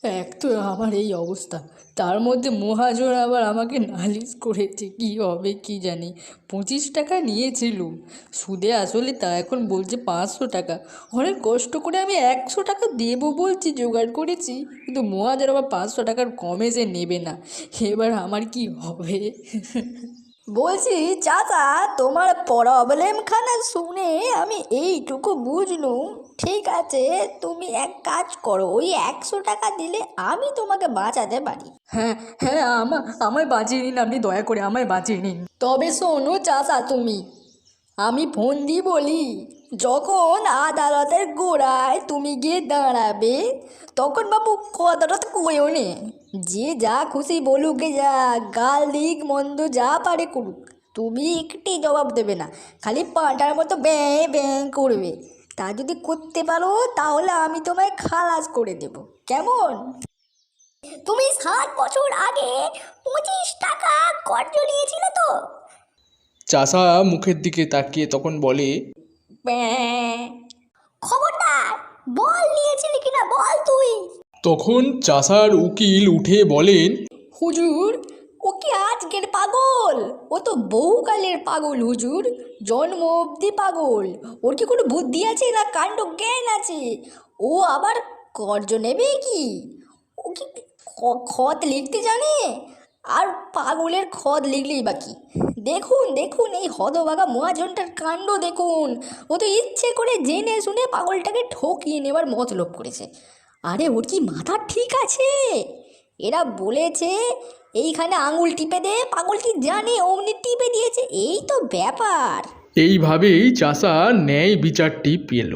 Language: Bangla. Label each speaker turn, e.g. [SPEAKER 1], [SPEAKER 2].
[SPEAKER 1] এক তো আমার এই অবস্থা, তার মধ্যে মহাজন আবার আমাকে নালিশ করেছে, কি হবে কি জানি। 25 টাকা নিয়েছিলুম, সুদে আসলে তা এখন বলছে 500 টাকা। অনেক কষ্ট করে আমি 100 টাকা দেবো বলছি, জোগাড় করেছি, কিন্তু মহাজন আবার 500 টাকার কমে সে নেবে না। এবার আমার কি হবে?
[SPEAKER 2] বলছি চাচা, তোমার প্রবলেমখানা শুনে আমি এইটুকু বুঝলুম। ঠিক আছে, তুমি এক কাজ করো, ওই 100 টাকা দিলে আমি তোমাকে বাঁচাতে পারি।
[SPEAKER 1] হ্যাঁ হ্যাঁ, আমায় বাঁচিয়ে নিন, আপনি দয়া করে আমায় বাঁচিয়ে নিন।
[SPEAKER 2] তবে শোনো চাচা, আমি ফোন দিয়ে বলি, যখন আদালতের গোড়ায় তুমি গিয়ে দাঁড়াবে, তখন বাবু কথাটা তো কইও নে। যে যা খুশি বলুক, যা গাল দিক মন্দ যা পারে করুক, তুমি একটি জবাব দেবে না, খালি পাঁটার মতো ব্যাঁ ব্যাঁ করবে। তা যদি করতে পারো তাহলে আমি তোমায় খালাস করে দেব, কেমন? তুমি 7 বছর আগে 25 টাকা কর্জ নিয়েছিলে তো?
[SPEAKER 3] চাষা মুখের দিকে তাকিয়ে তখন বলে,
[SPEAKER 2] খবরদার, বল নিয়েছিলি কিনা বল তুই।
[SPEAKER 3] তখন চাষার উকিল উঠে বলেন,
[SPEAKER 2] হুজুর, ও কি আজকের পাগল? ও তো বহুকালের পাগল হুজুর, জন্ম অবধি পাগল। ওর কি কোনো বুদ্ধি আছে না কাণ্ড জ্ঞান আছে? ও আবার কর্জ নেবে কি? ও কি খত লিখতে জানে? আর পাগলের খত লিখলেই বাকি। দেখুন দেখুন, এই হতভাগা মহাজনটার কাণ্ড দেখুন। ও তো ইচ্ছে করে জেনে শুনে পাগলটাকে ঠকিয়ে নেবার মতলব করেছে। আরে ওর কি মাথা ঠিক আছে? এরা বলেছে এইখানে আঙুল টিপে দে, পাগল কি জানে, অমনি টিপে দিয়েছে, এই তো ব্যাপার।
[SPEAKER 3] এইভাবেই চাষা ন্যায় বিচারটি পেল।